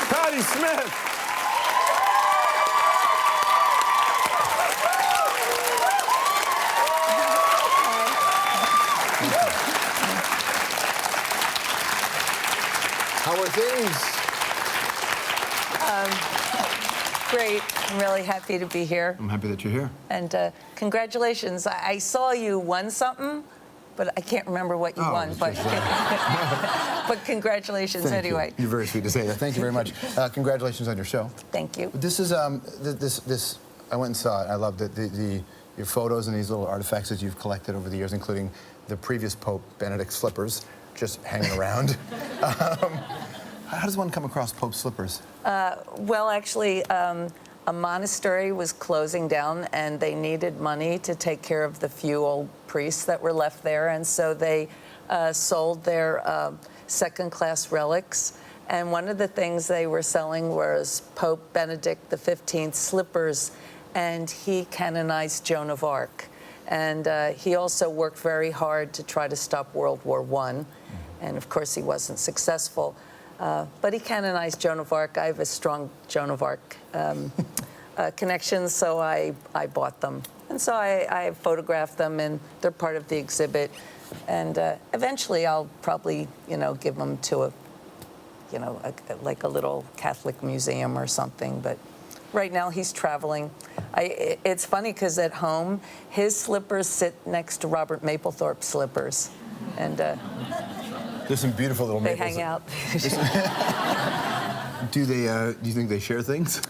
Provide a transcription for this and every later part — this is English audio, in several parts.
Patti Smith. How are things? Great. I'm really happy to be here. I'm happy that you're here. And congratulations. I saw you won something, but I can't remember what you won. But, but congratulations anyway. You're very sweet to say that. Thank you very much. Congratulations on your show. Thank you. This is this. I went and saw it. I loved it. Your photos and these little artifacts that you've collected over the years, including the previous Pope Benedict's slippers, just hanging around. How does one come across Pope's slippers? Well, actually, a monastery was closing down, and they needed money to take care of the few old priests that were left there, and so they sold their second-class relics. And one of the things they were selling was Pope Benedict XV's slippers, and he canonized Joan of Arc. And he also worked very hard to try to stop World War I, and of course he wasn't successful. But he canonized Joan of Arc. I have a strong Joan of Arc connection, so I bought them. And so I photographed them, and they're part of the exhibit. And eventually I'll probably, give them to a, like a little Catholic museum or something. But right now he's traveling. It's funny because at home, his slippers sit next to Robert Mapplethorpe's slippers. And there's some beautiful little they maples. hang out. Do you think they share things?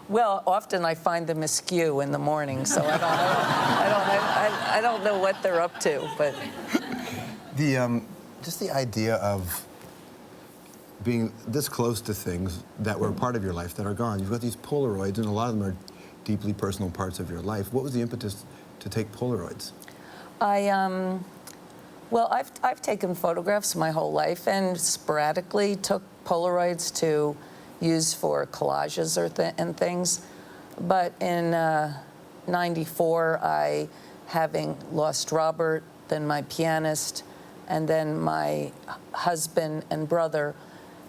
Well, often I find them askew in the morning, so I don't know what they're up to, but just the idea of being this close to things that were a part of your life that are gone. You've got these Polaroids, and a lot of them are deeply personal parts of your life. What was the impetus to take Polaroids? Well, I've taken photographs my whole life, and sporadically took Polaroids to use for collages and things. But in '94, having lost Robert, then my pianist, and then my husband and brother,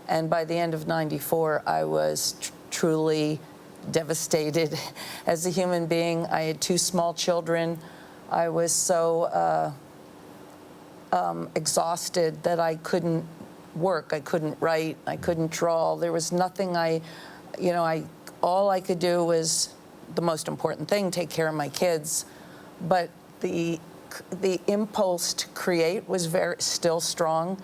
and by the end of '94, I was truly devastated as a human being. I had 2 small children. I was so exhausted that I couldn't work, I couldn't write, I couldn't draw. There was nothing all I could do was the most important thing, take care of my kids. But the impulse to create was still strong.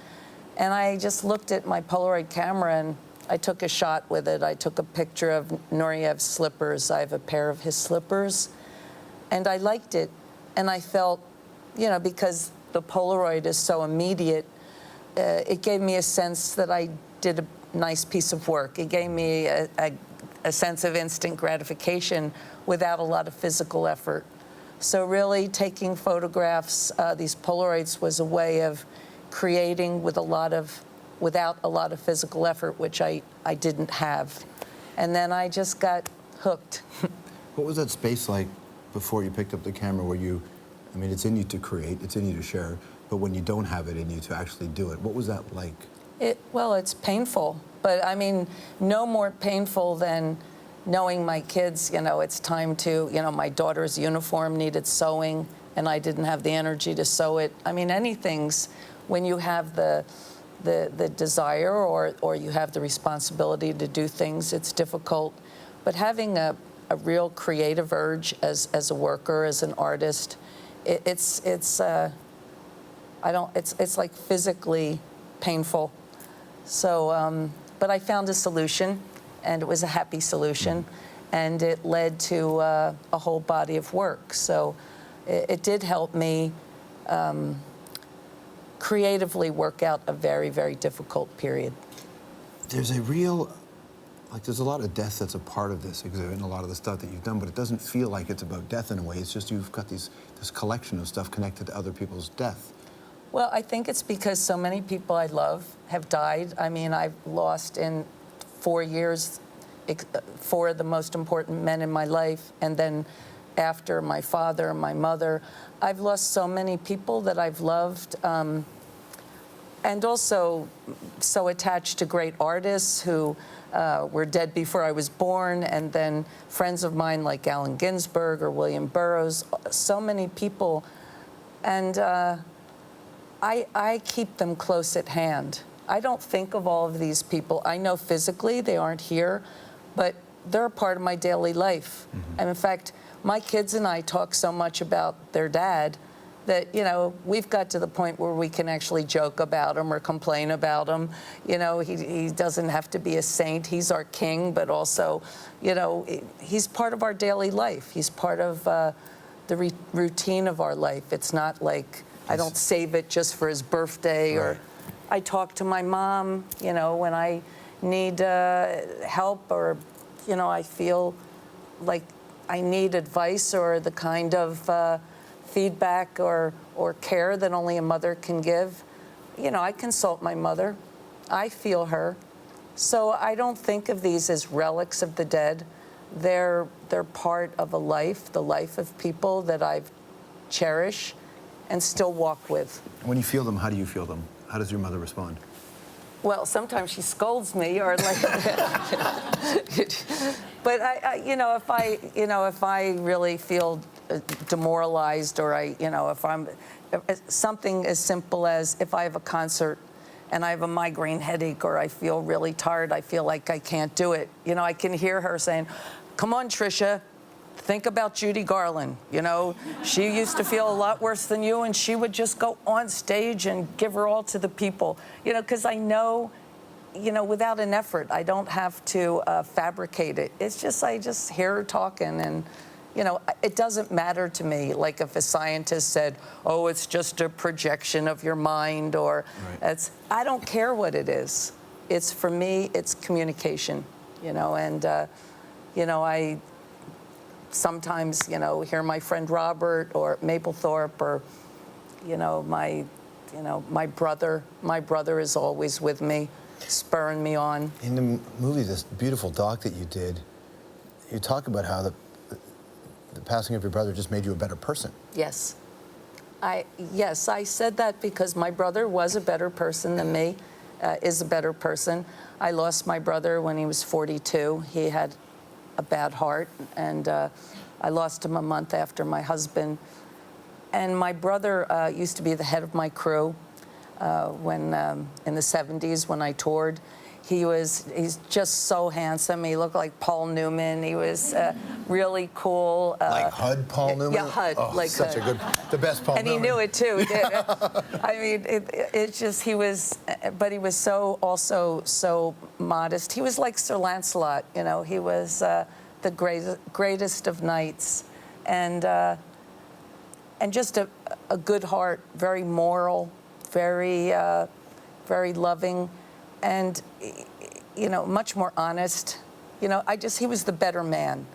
And I just looked at my Polaroid camera and I took a shot with it. I took a picture of Nuriev's slippers. I have a pair of his slippers. And I liked it. And I felt, because the Polaroid is so immediate, it gave me a sense that I did a nice piece of work. It gave me a sense of instant gratification without a lot of physical effort. So really taking photographs, these Polaroids, was a way of creating without a lot of physical effort, which I didn't have. And then I just got hooked. What was that space like before you picked up the camera where it's in you to create, it's in you to share, but when you don't have it in you to actually do it, what was that like? Well, it's painful, but no more painful than knowing my kids, it's time to, my daughter's uniform needed sewing, and I didn't have the energy to sew it. Anything's, when you have the desire or you have the responsibility to do things, it's difficult. But having a real creative urge as a worker, as an artist, it's like physically painful. So, but I found a solution, and it was a happy solution, and it led to a whole body of work. So it did help me creatively work out a very, very difficult period. There's there's a lot of death that's a part of this exhibit and a lot of the stuff that you've done, but it doesn't feel like it's about death in a way. It's just you've got this collection of stuff connected to other people's death. Well, I think it's because so many people I love have died. I've lost in 4 years 4 of the most important men in my life, and then after my father, my mother, I've lost so many people that I've loved. and also so attached to great artists who were dead before I was born, and then friends of mine like Allen Ginsberg or William Burroughs, so many people. And I keep them close at hand. I don't think of all of these people. I know physically they aren't here, but they're a part of my daily life. And in fact, my kids and I talk so much about their dad that, you know, we've got to the point where we can actually joke about him or complain about him. You know, he doesn't have to be a saint. He's our king, but also, you know, he's part of our daily life. He's part of the routine of our life. It's not like I don't save it just for his birthday, or I talk to my mom, you know, when I need help, or, you know, I feel like I need advice or the kind of feedback or care that only a mother can give. You know, I consult my mother. I feel her. So I don't think of these as relics of the dead. They're part of a life, the life of people that I cherish and still walk with. When you feel them, how do you feel them? How does your mother respond? Well, sometimes she scolds me, or like, but if I really feel demoralized, or if something as simple as if I have a concert and I have a migraine headache, or I feel really tired, I feel like I can't do it. You know, I can hear her saying, "Come on, Tricia, think about Judy Garland. You know, she used to feel a lot worse than you, and she would just go on stage and give her all to the people." You know, because I know, you know, without an effort, I don't have to fabricate it. It's just, I just hear her talking, and, you know, it doesn't matter to me. Like if a scientist said, "Oh, it's just a projection of your mind," or I don't care what it is. It's, for me, it's communication, you know, and, you know, I sometimes, you know, hear my friend Robert or Mapplethorpe, or, you know, my brother. My brother is always with me, spurring me on. In the movie, this beautiful doc that you did, you talk about how the passing of your brother just made you a better person. Yes. Yes, I said that because my brother was a better person than me, is a better person. I lost my brother when he was 42. He had a bad heart, and I lost him a month after my husband. And my brother used to be the head of my crew when in the 70s when I toured. He's just so handsome. He looked like Paul Newman. He was really cool. Like HUD Paul Newman? Yeah, HUD. Oh, like such HUD. the best Paul And Newman. he knew it too. I mean, it's just, but he was also so modest. He was like Sir Lancelot, you know. He was the greatest of knights, and just a good heart, very moral, very loving, and, you know, much more honest. You know, he was the better man.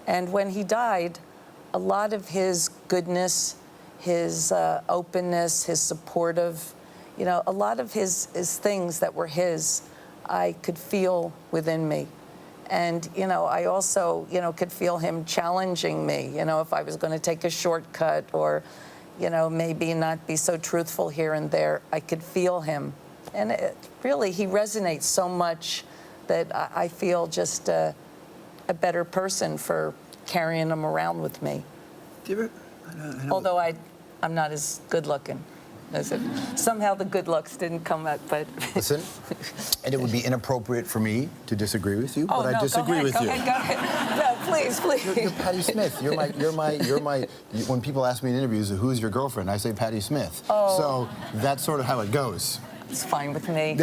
And when he died, a lot of his goodness, his openness, his supportive, you know, a lot of his things that were his, I could feel within me. And, you know, I also, you know, could feel him challenging me, you know, if I was going to take a shortcut, or, you know, maybe not be so truthful here and there. I could feel him. And really, he resonates so much that I feel just a better person for carrying him around with me. Do you ever, I know, Although I'm not as good looking. Somehow the good looks didn't come out, but... Listen, and it would be inappropriate for me to disagree with you, but no, I disagree with you. Go ahead. No, please. You're Patti Smith. You're my. When people ask me in interviews, "Who's your girlfriend?" I say Patti Smith. Oh. So that's sort of how it goes. It's fine with me.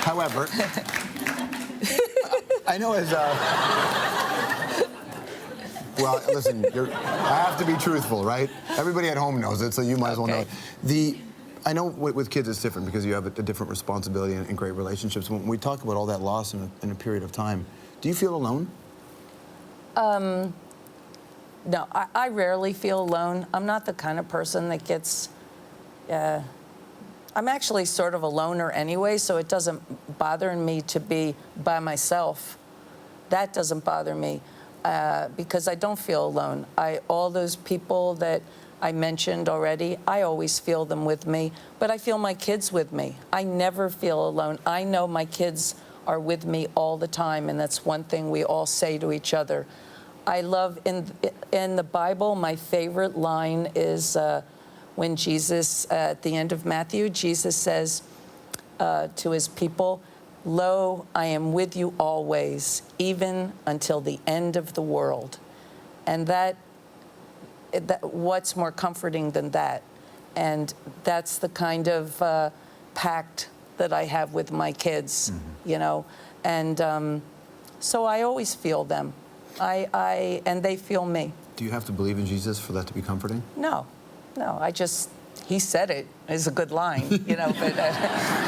However, I know as. Well, listen, I have to be truthful, right? Everybody at home knows it, so you might as well know it. I know with kids it's different because you have a different responsibility and great relationships. When we talk about all that loss in a period of time, do you feel alone? No, I rarely feel alone. I'm not the kind of person that gets... I'm actually sort of a loner anyway, so it doesn't bother me to be by myself. That doesn't bother me. Because I don't feel alone. All those people that I mentioned already, I always feel them with me, but I feel my kids with me. I never feel alone. I know my kids are with me all the time, and that's one thing we all say to each other. I love, in the Bible, my favorite line is when Jesus, at the end of Matthew, Jesus says to his people, "Lo, I am with you always, even until the end of the world." And that what's more comforting than that? And that's the kind of pact that I have with my kids, you know. And so I always feel them. And they feel me. Do you have to believe in Jesus for that to be comforting? No, he said it is a good line, you know. But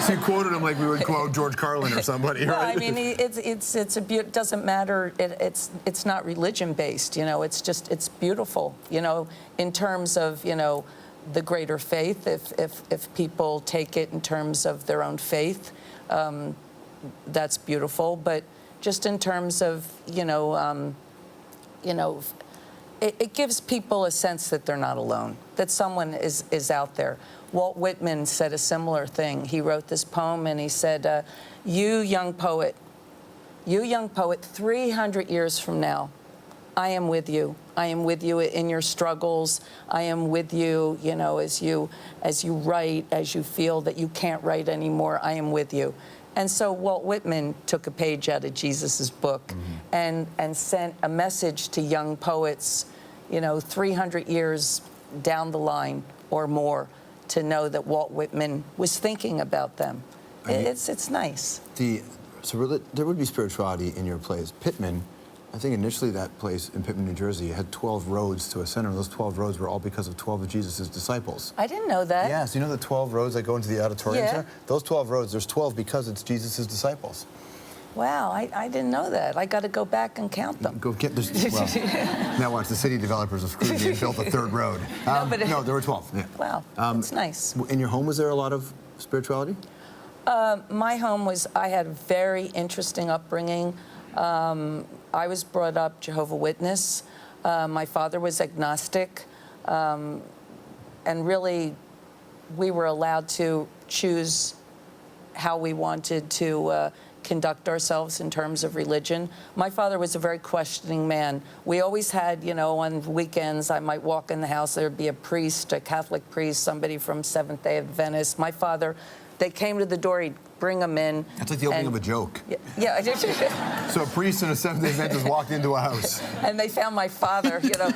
So you quoted him like we would quote George Carlin or somebody, well, right? I mean, it doesn't matter. It's not religion based, you know. It's beautiful, you know, in terms of, you know, the greater faith. If people take it in terms of their own faith, that's beautiful. But just in terms of, it gives people a sense that they're not alone, that someone is out there. Walt Whitman said a similar thing. He wrote this poem and he said, you young poet, 300 years from now, I am with you. I am with you in your struggles. I am with you, you know, as you write, as you feel that you can't write anymore, I am with you. And so Walt Whitman took a page out of Jesus's book and sent a message to young poets, you know, 300 years down the line or more, to know that Walt Whitman was thinking about them. It's nice. So there would be spirituality in your plays. Pittman, I think initially that place in Pittman, New Jersey, had 12 roads to a center. Those 12 roads were all because of 12 of Jesus' disciples. I didn't know that. Yeah, so you know the 12 roads that go into the auditorium Yeah. center? Those 12 roads, there's 12 because it's Jesus' disciples. Wow, I didn't know that. I got to go back and count them. Go get this. Well, now watch, the city developers of Scrooge and built a third road. No, there were 12. Yeah. Wow, it's nice. In your home, was there a lot of spirituality? My home I had a very interesting upbringing. I was brought up Jehovah's Witness. My father was agnostic. And really, we were allowed to choose how we wanted to conduct ourselves in terms of religion. My father was a very questioning man. We always had, you know, on weekends, I might walk in the house, there'd be a priest, a Catholic priest, somebody from Seventh-day Adventist. My father, they came to the door, he'd bring them in. That's like the opening of a joke. Yeah. So a priest and a Seventh-day Adventist walked into a house. And they found my father, you know.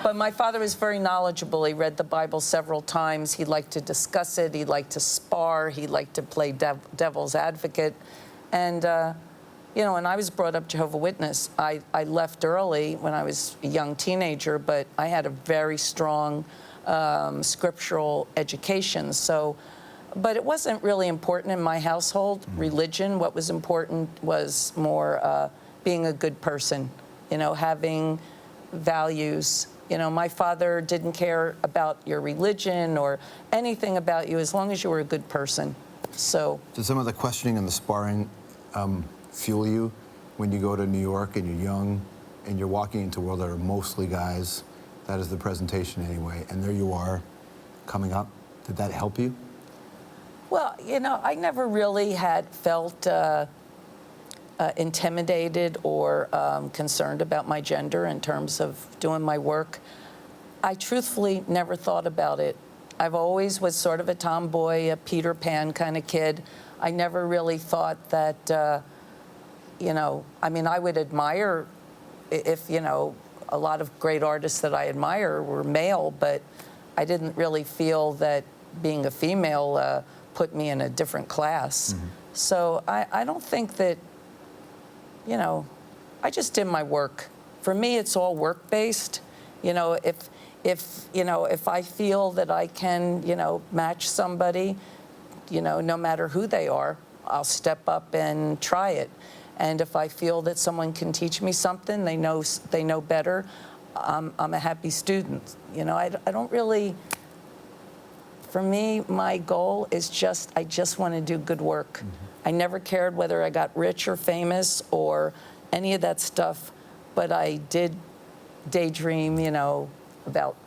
But my father was very knowledgeable. He read the Bible several times. He liked to discuss it. He liked to spar. He liked to play devil's advocate. And, you know, and I was brought up Jehovah's Witness. I left early when I was a young teenager, but I had a very strong scriptural education. So, but it wasn't really important in my household, religion. What was important was more being a good person, you know, having values. You know, my father didn't care about your religion or anything about you as long as you were a good person. So. Did some of the questioning and the sparring fuel you when you go to New York and you're young and you're walking into a world that are mostly guys? That is the presentation anyway. And there you are coming up. Did that help you? Well, you know, I never really had felt intimidated or concerned about my gender in terms of doing my work. I truthfully never thought about it. I've always was sort of a tomboy, a Peter Pan kind of kid. I never really thought that, you know, I mean, I would admire if, you know, a lot of great artists that I admire were male, but I didn't really feel that being a female put me in a different class. So I don't think that, you know, I just did my work. For me, it's all work-based. You know, if I feel that I can, you know, match somebody, you know, no matter who they are, I'll step up and try it. And if I feel that someone can teach me something, they know better, I'm a happy student. You know, I don't really. For me, my goal is I just want to do good work. I never cared whether I got rich or famous or any of that stuff, but I did daydream, you know, about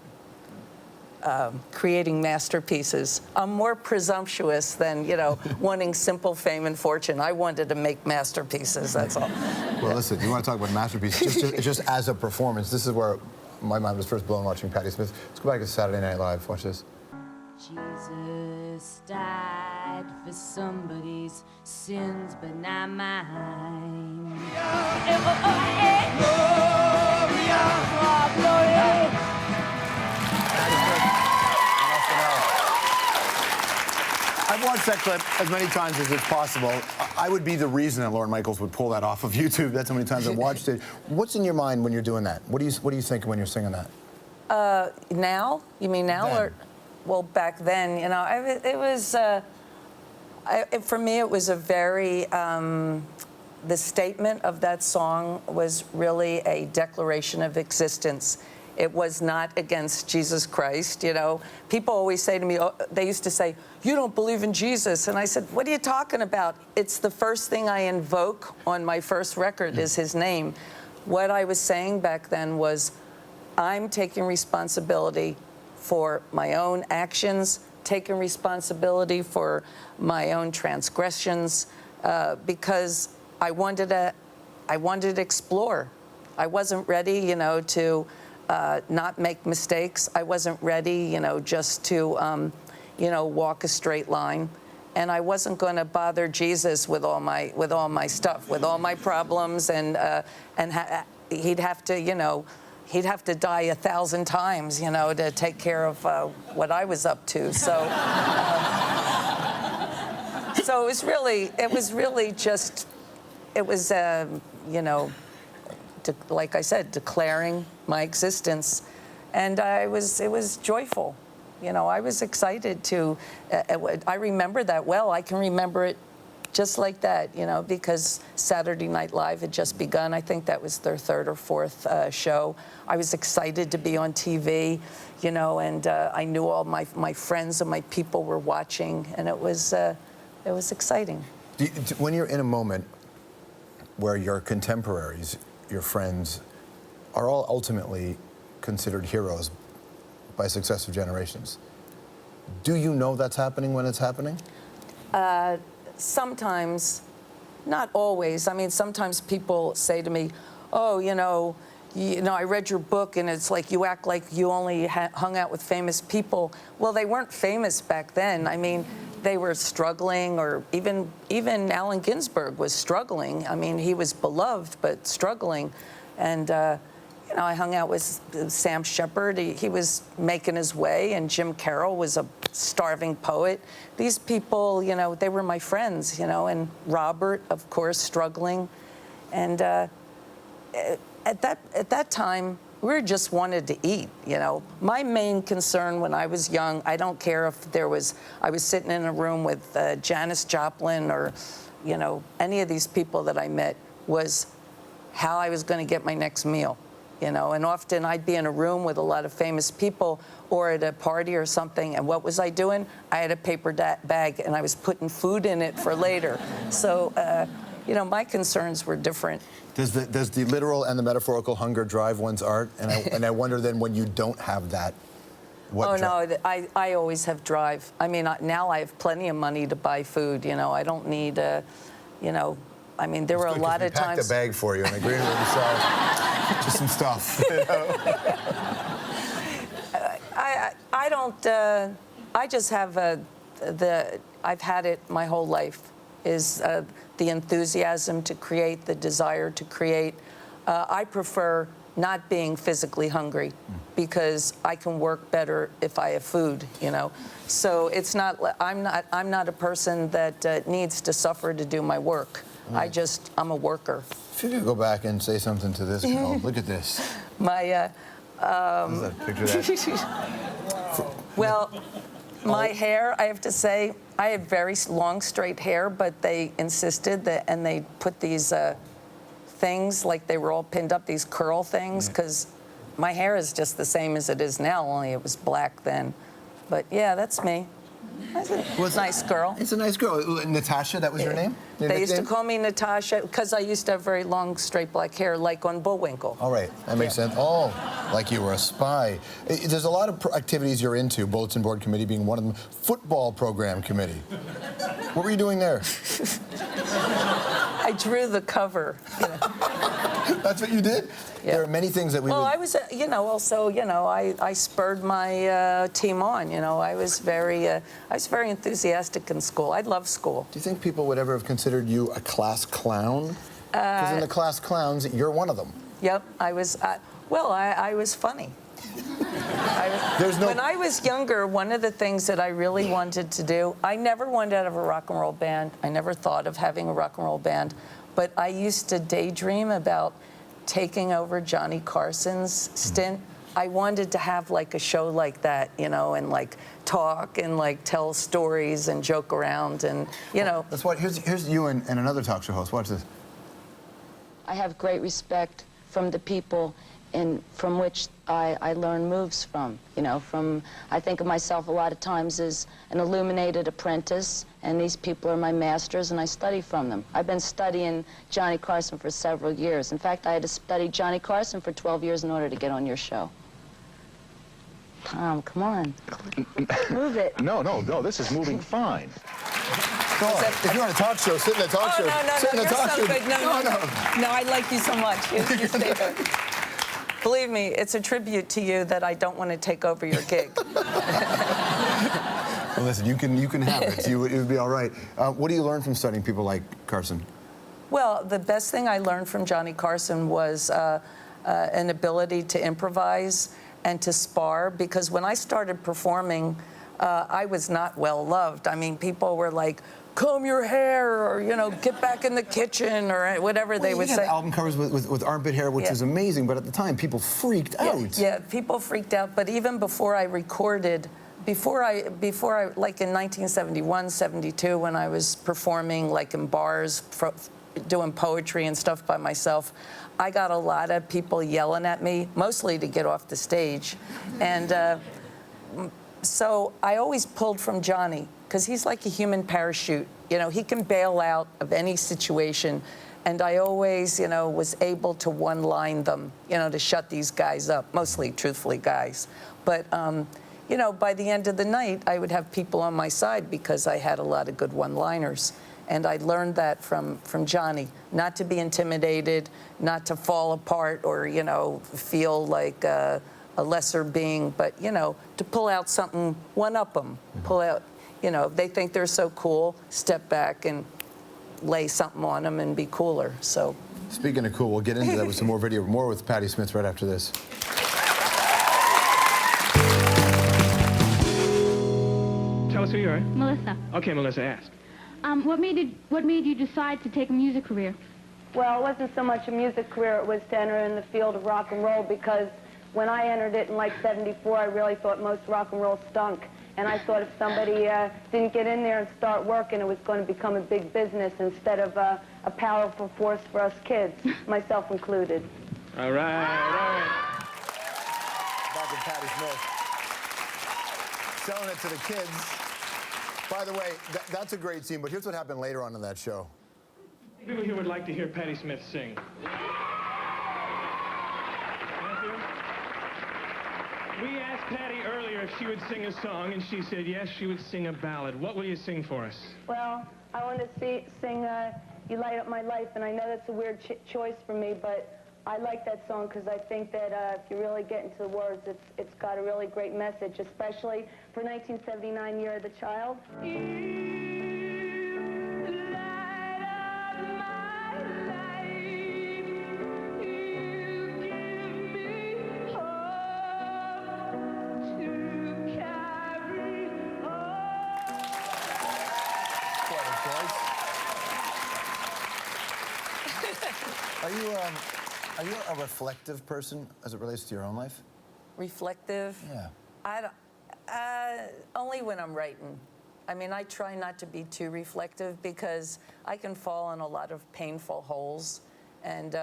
creating masterpieces. I'm more presumptuous than, you know, wanting simple fame and fortune. I wanted to make masterpieces, that's all. Well, listen, you want to talk about masterpieces, just as a performance. This is where my mind was first blown watching Patti Smith. Let's go back to Saturday Night Live. Watch this. Jesus died for somebody's sins, but not mine. I've watched that clip as many times as it's possible. I would be the reason that Lorne Michaels would pull that off of YouTube. That's how many times I've watched it. What's in your mind when you're doing that? What do you think when you're singing that? Now? You mean now? Then. Or, well, back then, you know, it was, for me, it was a very, the statement of that song was really a declaration of existence. It was not against Jesus Christ, you know. People always say to me, oh, they used to say, you don't believe in Jesus. And I said, what are you talking about? It's the first thing I invoke on my first record is his name. What I was saying back then was, I'm taking responsibility for my own actions, taking responsibility for my own transgressions, because I wanted to explore. I wasn't ready, you know, to not make mistakes. I wasn't ready, you know, just to, you know, walk a straight line. And I wasn't going to bother Jesus with all my stuff, with all my problems, and he'd have to, you know, he'd have to die 1,000 times, you know, to take care of what I was up to. So, so it was really just, it was, you know, like I said, declaring my existence, and it was joyful. You know, I was excited to. I remember that well. I can remember it just like that, you know, because Saturday Night Live had just begun. I think that was their third or fourth show. I was excited to be on TV, you know, and I knew all my friends and my people were watching, and it was exciting. When you're in a moment where your contemporaries, your friends, are all ultimately considered heroes by successive generations, do you know that's happening when it's happening? Sometimes, not always. I mean, sometimes people say to me, oh, you know, I read your book, and it's like you act like you only hung out with famous people. Well, they weren't famous back then. I mean, they were struggling, or even Allen Ginsberg was struggling. I mean, he was beloved, but struggling. And, you know, I hung out with Sam Shepard. He was making his way, and Jim Carroll was a starving poet. These people, you know, they were my friends, you know, and Robert, of course, struggling. And at that time, we just wanted to eat, you know. My main concern when I was young, I don't care if I was sitting in a room with Janis Joplin or, you know, any of these people that I met, was how I was going to get my next meal, you know. And often I'd be in a room with a lot of famous people or at a party or something, and what was I doing? I had a paper bag, and I was putting food in it for later. So, you know, my concerns were different. Does the literal and the metaphorical hunger drive one's art? And I wonder then, when you don't have that, what? Oh no, I always have drive. I mean, now I have plenty of money to buy food. You know, I don't need you know. I mean, there were a lot of times. Packed a bag for you and agreed with yourself. Just some stuff. You know? I don't. I just have I've had it my whole life. Is the enthusiasm to create, the desire to create. I prefer not being physically hungry because I can work better if I have food, you know. So it's not. I'm not a person that needs to suffer to do my work. Right. I'm a worker. If you could go back and say something to this girl, look at this. My. Is that a picture of that? Well. My hair, I have to say, I had very long, straight hair, but they insisted that, and they put these things, like they were all pinned up, these curl things, because my hair is just the same as it is now, only it was black then. But yeah, that's me. Nice girl. It's a nice girl. Natasha, that was your name? Your They used to nickname? call me Natasha because I used to have very long, straight black hair, like on Bullwinkle. All right, that makes sense. Oh, like you were a spy. There's a lot of activities you're into, bulletin board committee being one of them, football program committee. What were you doing there? I drew the cover. You know. That's what you did? Yeah. There are many things that we Well, would... I was, also, I spurred my team on. I was very enthusiastic in school. I love school. Do you think people would ever have considered you a class clown? Because in the class clowns, you're one of them. Yep, I was. I was funny. When I was younger, one of the things that I really wanted to do, I never wanted to have a rock and roll band. I never thought of having a rock and roll band, but I used to daydream about taking over Johnny Carson's stint. I wanted to have like a show like that, and like talk and like tell stories and joke around and, That's what, here's you and another talk show host. Watch this. I have great respect from the people from which I learn moves from. I think of myself a lot of times as an illuminated apprentice, and these people are my masters, and I study from them. I've been studying Johnny Carson for several years. In fact, I had to study Johnny Carson for 12 years in order to get on your show. Tom, come on. Move it. No, this is moving fine. Go on. If you're on a talk show, sit in the talk show. Sit in the you're talk so show. good. No, I like you so much. You stay there. Believe me, it's a tribute to you that I don't want to take over your gig. Well, listen, you can have it. It would be all right. What do you learn from studying people like Carson? Well, the best thing I learned from Johnny Carson was an ability to improvise and to spar, because when I started performing, I was not well loved. I mean, people were like, comb your hair, or, get back in the kitchen, or whatever they would say. Album covers with armpit hair, which is amazing, but at the time, people freaked out. Yeah, people freaked out, but even before I recorded, before I, like in 1971, 72, when I was performing like in bars, doing poetry and stuff by myself, I got a lot of people yelling at me, mostly to get off the stage. And so I always pulled from Johnny, because he's like a human parachute. He can bail out of any situation. And I always, was able to one-line them, to shut these guys up, mostly, truthfully, guys. But, by the end of the night, I would have people on my side because I had a lot of good one-liners. And I learned that from Johnny, not to be intimidated, not to fall apart or, feel like a lesser being, but, to pull out something, one-up them, pull out, if they think they're so cool, step back and lay something on them and be cooler, so. Speaking of cool, we'll get into that with some more video, more with Patti Smith right after this. Tell us who you are. Melissa, Okay, Melissa, ask. what made you decide to take a music career? Well, it wasn't so much a music career, it was to enter in the field of rock and roll, because when I entered it in like 74, I really thought most rock and roll stunk. And I thought if somebody didn't get in there and start working, it was going to become a big business instead of a powerful force for us kids, myself included. All right. Back with Patti Smith. Selling it to the kids. By the way, that's a great scene, but here's what happened later on in that show. People here would like to hear Patti Smith sing. We asked Patti earlier if she would sing a song, and she said yes, she would sing a ballad. What will you sing for us? Well, I want to sing You Light Up My Life, and I know that's a weird choice for me, but I like that song because I think that if you really get into the words, it's got a really great message, especially for 1979 Year of the Child. Are you a reflective person as it relates to your own life? Reflective? Yeah. Only when I'm writing. I mean, I try not to be too reflective because I can fall in a lot of painful holes. And,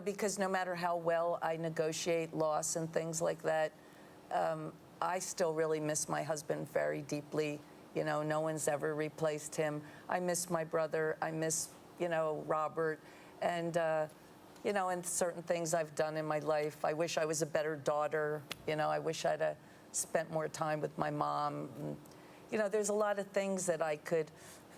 because no matter how well I negotiate loss and things like that, I still really miss my husband very deeply. You know, no one's ever replaced him. I miss my brother. I miss, you know, Robert. And, you know, and certain things I've done in my life. I wish I was a better daughter. You know, I wish I'd spent more time with my mom. And, you know, there's a lot of things that I could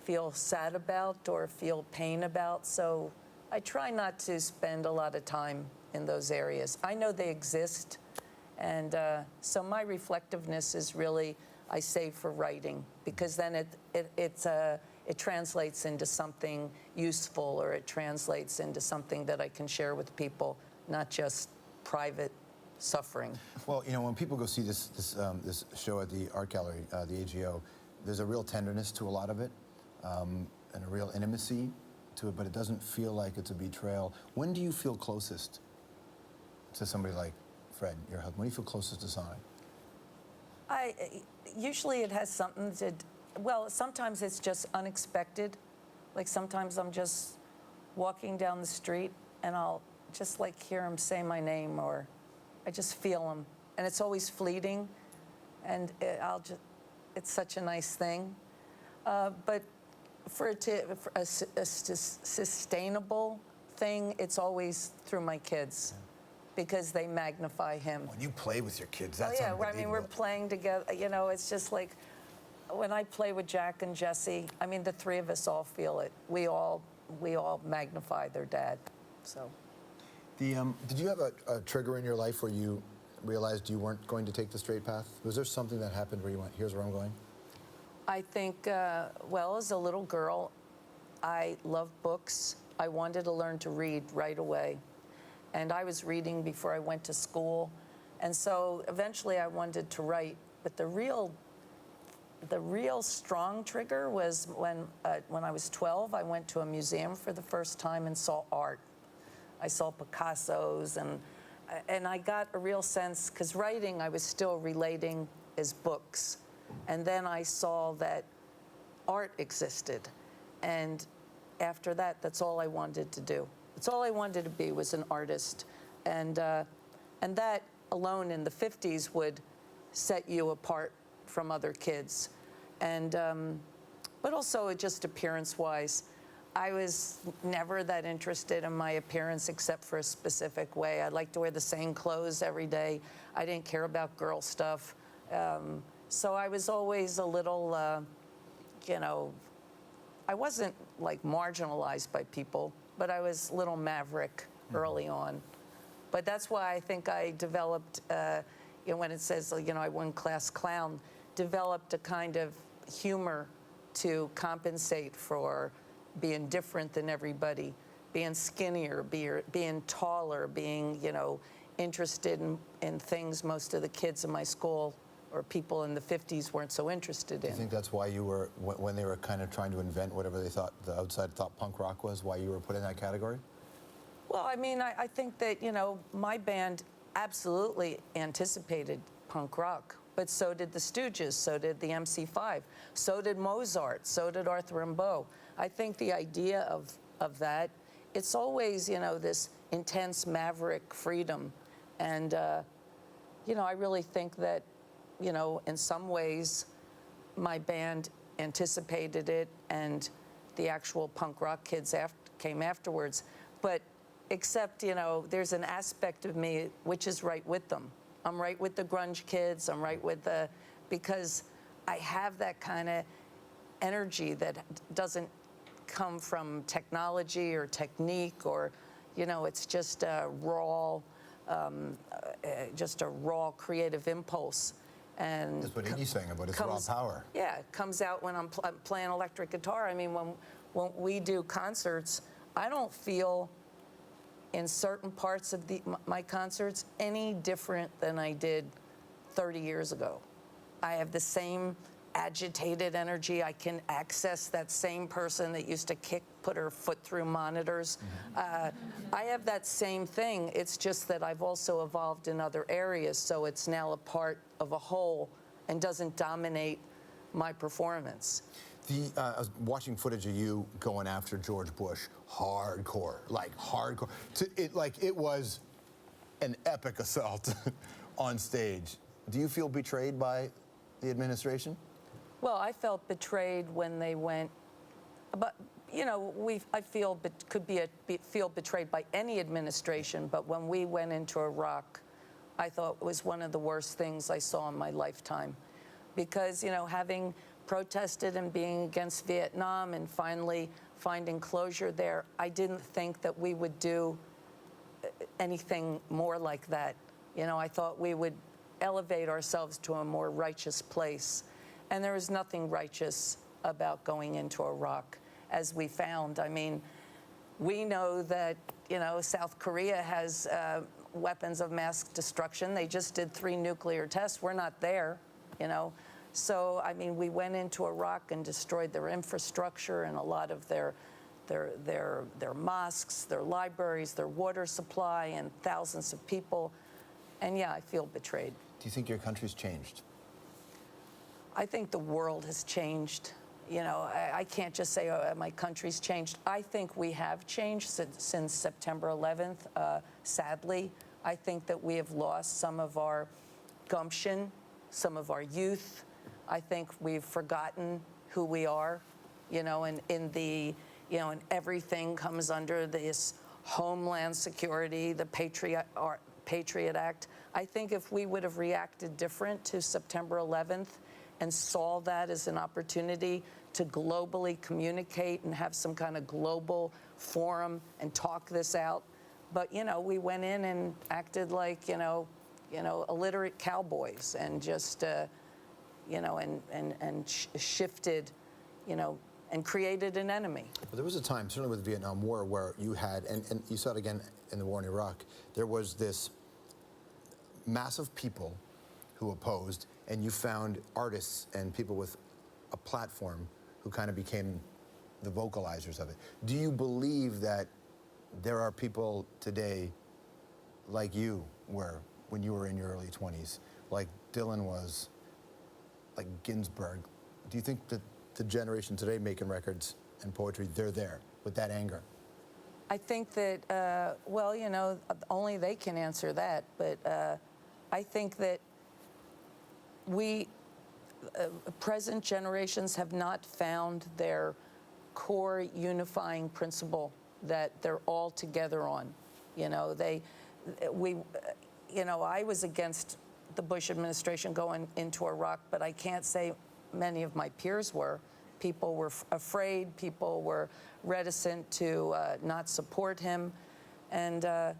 feel sad about or feel pain about. So I try not to spend a lot of time in those areas. I know they exist. And so my reflectiveness is really, I save for writing, because then it translates into something useful, or it translates into something that I can share with people, not just private suffering. Well, you know, when people go see this show at the art gallery, the AGO, there's a real tenderness to a lot of it, and a real intimacy to it, but it doesn't feel like it's a betrayal. When do you feel closest to somebody like Fred, your husband? When do you feel closest to Sonic? Usually it has something to, well, sometimes it's just unexpected. Like sometimes I'm just walking down the street and I'll just like hear him say my name, or I just feel him. And it's always fleeting, and it's such a nice thing. But for a sustainable thing, it's always through my kids. Because they magnify him. When you play with your kids, that's I mean, we're playing together. You know, it's just like when I play with Jack and Jesse. I mean, the three of us all feel it. We all magnify their dad. So. Did you have a trigger in your life where you realized you weren't going to take the straight path? Was there something that happened where you went, "Here's where I'm going"? I think, well, as a little girl, I loved books. I wanted to learn to read right away. And I was reading before I went to school. And so eventually I wanted to write. But the real strong trigger was when I was 12, I went to a museum for the first time and saw art. I saw Picasso's, and I got a real sense, because writing I was still relating as books. And then I saw that art existed. And after that, that's all I wanted to do. It's all I wanted to be, was an artist. And that alone in the 50s would set you apart from other kids. And, but also just appearance-wise, I was never that interested in my appearance except for a specific way. I liked to wear the same clothes every day. I didn't care about girl stuff. So I was always a little, you know, I wasn't like marginalized by people, but I was a little maverick early on. But that's why I think I developed, you know, when it says, you know, I won class clown, developed a kind of humor to compensate for being different than everybody, being skinnier, being taller, being, you know, interested in things most of the kids in my school or people in the 50s weren't so interested in. Do you think that's why you were, when they were kind of trying to invent whatever they thought, the outside thought punk rock was, why you were put in that category? Well, I mean, I think that, you know, my band absolutely anticipated punk rock, but so did the Stooges, so did the MC5, so did Mozart, so did Arthur Rimbaud. I think the idea of that, it's always, you know, this intense maverick freedom. And, you know, I really think that, you know, in some ways, my band anticipated it, and the actual punk rock kids came afterwards. But except, you know, there's an aspect of me which is right with them. I'm right with the grunge kids. I'm right with because I have that kind of energy that doesn't come from technology or technique, or, you know, it's just a raw creative impulse. And that's what Iggy's saying about its raw power. Yeah, it comes out when I'm playing electric guitar. I mean, when we do concerts, I don't feel in certain parts of my concerts any different than I did 30 years ago. I have the same agitated energy. I can access that same person that used to put her foot through monitors. Mm-hmm. I have that same thing. It's just that I've also evolved in other areas, so it's now a part of a whole and doesn't dominate my performance. I was watching footage of you going after George Bush, hardcore. It was an epic assault on stage. Do you feel betrayed by the administration? Well, I felt betrayed when they went, but you know, I feel feel betrayed by any administration. But when we went into Iraq, I thought it was one of the worst things I saw in my lifetime, because you know, having protested and being against Vietnam and finally finding closure there, I didn't think that we would do anything more like that. You know, I thought we would elevate ourselves to a more righteous place. And there is nothing righteous about going into Iraq, as we found. I mean, we know that, you know, South Korea has weapons of mass destruction. They just did 3 nuclear tests. We're not there, you know. So, I mean, we went into Iraq and destroyed their infrastructure and a lot of their mosques, their libraries, their water supply, and thousands of people. And yeah, I feel betrayed. Do you think your country's changed? I think the world has changed. You know, I can't just say, oh, my country's changed. I think we have changed since September 11th, sadly. I think that we have lost some of our gumption, some of our youth. I think we've forgotten who we are, you know, and and everything comes under this Homeland Security, the Patriot Act. I think if we would have reacted different to September 11th and saw that as an opportunity to globally communicate and have some kind of global forum and talk this out. But, you know, we went in and acted like, you know, illiterate cowboys and just, shifted, you know, and created an enemy. Well, there was a time, certainly with the Vietnam War, where you had, and you saw it again in the war in Iraq, there was this mass of people who opposed, and you found artists and people with a platform who kind of became the vocalizers of it. Do you believe that there are people today like you were when you were in your early 20s, like Dylan was, like Ginsberg? Do you think that the generation today making records and poetry, they're there with that anger? I think that, well, you know, only they can answer that, but I think that present generations have not found their core unifying principle that they're all together on. You know, I was against the Bush administration going into Iraq, but I can't say many of my peers were. People were afraid, people were reticent to not support him. And I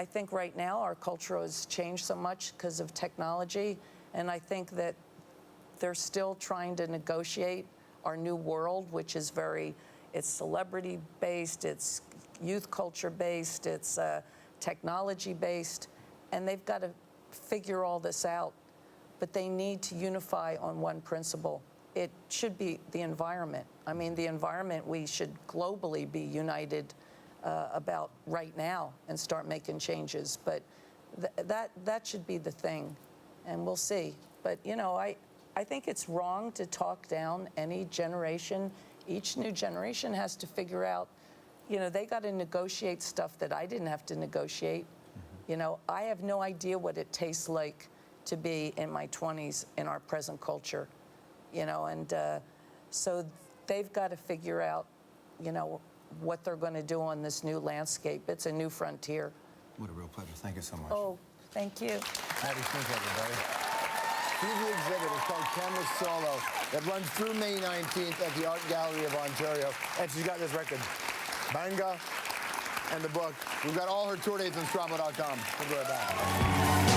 think right now our culture has changed so much because of technology, and I think that they're still trying to negotiate our new world, which is it's celebrity-based, it's youth culture-based, it's technology-based, and they've got to figure all this out. But they need to unify on one principle. It should be the environment. I mean, the environment we should globally be united about right now and start making changes. But that should be the thing, and we'll see. But, you know, I think it's wrong to talk down any generation. Each new generation has to figure out, you know, they got to negotiate stuff that I didn't have to negotiate. Mm-hmm. You know, I have no idea what it tastes like to be in my 20s in our present culture, you know, and so they've got to figure out, you know, what they're going to do on this new landscape. It's a new frontier. What a real pleasure. Thank you so much. Oh, thank you. Patti Smith, everybody. She's the exhibit. It's called Camera Solo. That runs through May 19th at the Art Gallery of Ontario. And she's got this record, Banga, and the book. We've got all her tour dates on Strombo.com. We'll be right back.